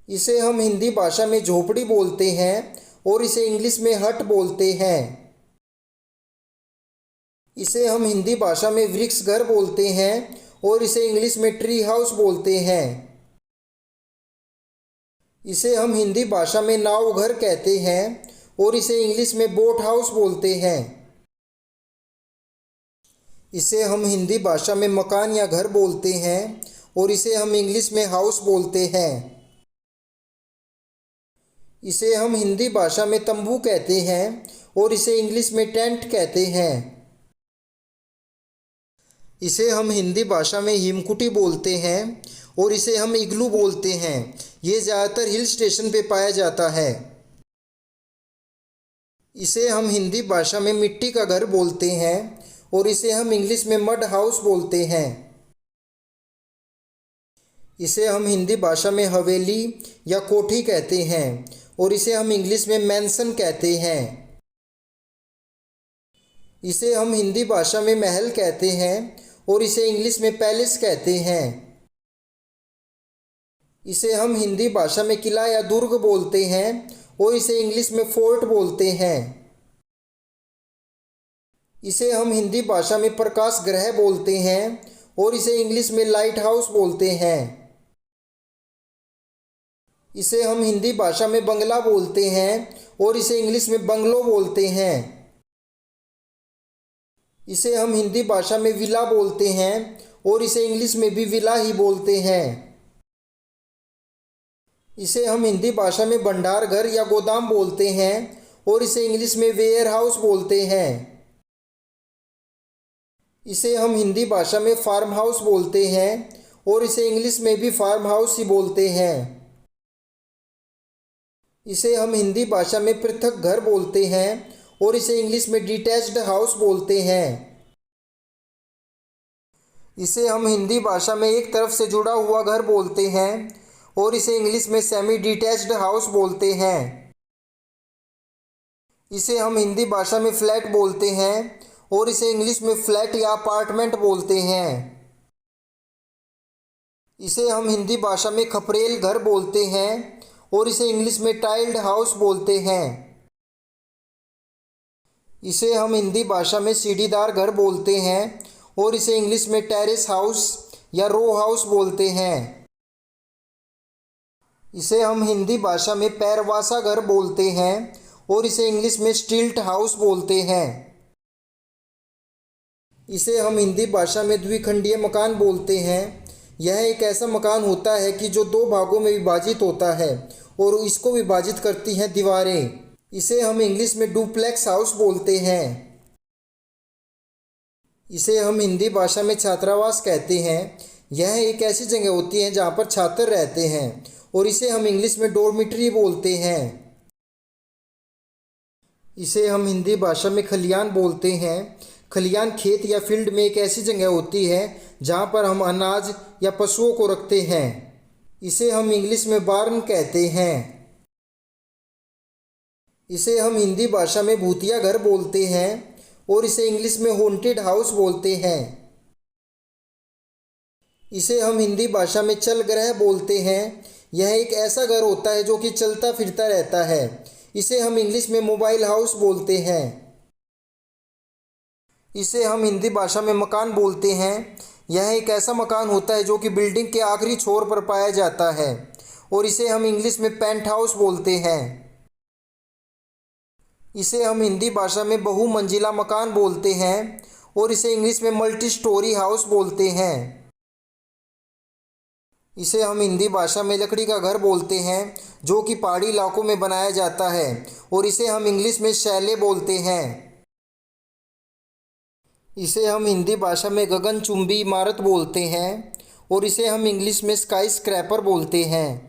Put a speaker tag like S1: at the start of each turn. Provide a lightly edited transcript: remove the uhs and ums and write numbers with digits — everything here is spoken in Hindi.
S1: इसे हम हिंदी भाषा में झोपड़ी बोलते हैं और इसे इंग्लिश में हट बोलते हैं। इसे हम हिंदी भाषा में वृक्ष घर बोलते हैं और इसे इंग्लिश में ट्री हाउस बोलते हैं। इसे हम हिंदी भाषा में नाव घर कहते हैं और इसे इंग्लिश में बोट हाउस बोलते हैं। इसे हम हिंदी भाषा में मकान या घर बोलते हैं और इसे हम इंग्लिश में हाउस बोलते हैं। इसे हम हिंदी भाषा में तंबू कहते हैं और इसे इंग्लिश में टेंट कहते हैं। इसे हम हिंदी भाषा में हिमकुटी बोलते हैं और इसे हम इग्लू बोलते हैं। ये ज़्यादातर हिल स्टेशन पे पाया जाता है। इसे हम हिंदी भाषा में मिट्टी का घर बोलते हैं और इसे हम इंग्लिश में मड हाउस बोलते हैं। इसे हम हिंदी भाषा में हवेली या कोठी कहते हैं और इसे हम इंग्लिश में मैंसन कहते हैं। इसे हम हिंदी भाषा में महल कहते हैं और इसे इंग्लिश में पैलेस कहते हैं। इसे हम हिंदी भाषा में किला या दुर्ग बोलते हैं और इसे इंग्लिश में फोर्ट बोलते हैं। इसे हम हिंदी भाषा में प्रकाश गृह बोलते हैं और इसे इंग्लिश में लाइट हाउस बोलते हैं। इसे हम हिंदी भाषा में बंगला बोलते हैं और इसे इंग्लिश में बंगलो बोलते हैं। इसे हम हिंदी भाषा में विला बोलते हैं और इसे इंग्लिश में भी विला ही बोलते हैं। इसे हम हिंदी भाषा में भंडार घर या गोदाम बोलते हैं और इसे इंग्लिश में वेयर हाउस बोलते हैं। इसे हम हिंदी भाषा में फार्म हाउस बोलते हैं और इसे इंग्लिश में भी फार्म हाउस ही बोलते हैं। इसे हम हिंदी भाषा में पृथक घर बोलते हैं और इसे इंग्लिश में डिटैच्ड हाउस बोलते हैं। इसे हम हिंदी भाषा में एक तरफ से जुड़ा हुआ घर बोलते हैं और इसे इंग्लिश में सेमी डिटैच्ड हाउस बोलते हैं। इसे हम हिंदी भाषा में फ्लैट बोलते हैं और इसे इंग्लिश में फ्लैट या अपार्टमेंट बोलते हैं। इसे हम हिंदी भाषा में खपरेल घर बोलते हैं और इसे इंग्लिश में टाइल्ड हाउस बोलते हैं। इसे हम हिंदी भाषा में सीढ़ीदार घर बोलते हैं और इसे इंग्लिश में टेरेस हाउस या रो हाउस बोलते हैं। इसे हम हिंदी भाषा में पैरवासा घर बोलते हैं और इसे इंग्लिश में स्टिल्ट हाउस बोलते हैं। इसे हम हिंदी भाषा में द्विखंडीय मकान बोलते हैं। यह एक ऐसा मकान होता है कि जो दो भागों में विभाजित होता है और इसको विभाजित करती हैं दीवारें। इसे हम इंग्लिश में डुप्लेक्स हाउस बोलते हैं। इसे हम हिंदी भाषा में छात्रावास कहते हैं। यह एक ऐसी जगह होती है जहाँ पर छात्र रहते हैं और इसे हम इंग्लिश में डॉर्मिटरी बोलते हैं। इसे हम हिंदी भाषा में खलियान बोलते हैं। खलियान खेत या फील्ड में एक ऐसी जगह होती है जहाँ पर हम अनाज या पशुओं को रखते हैं। इसे हम इंग्लिश में बार्न कहते हैं। इसे हम हिंदी भाषा में भूतिया घर बोलते हैं और इसे इंग्लिश में हॉन्टेड हाउस बोलते हैं। इसे हम हिंदी भाषा में चल ग्रह बोलते हैं। यह एक ऐसा घर होता है जो कि चलता फिरता रहता है। इसे हम इंग्लिश में मोबाइल हाउस बोलते हैं। इसे हम हिंदी भाषा में मकान बोलते हैं। यह एक ऐसा मकान होता है जो कि बिल्डिंग के आखिरी छोर पर पाया जाता है और इसे हम इंग्लिश में पेंट हाउस बोलते हैं। इसे हम हिंदी भाषा में बहुमंजिला मकान बोलते हैं और इसे इंग्लिश में मल्टी स्टोरी हाउस बोलते हैं। इसे हम हिंदी भाषा में लकड़ी का घर बोलते हैं जो कि पहाड़ी इलाकों में बनाया जाता है और इसे हम इंग्लिश में शैले बोलते हैं। इसे हम हिंदी भाषा में गगनचुंबी इमारत बोलते हैं और इसे हम इंग्लिश में स्काई स्क्रैपर बोलते हैं।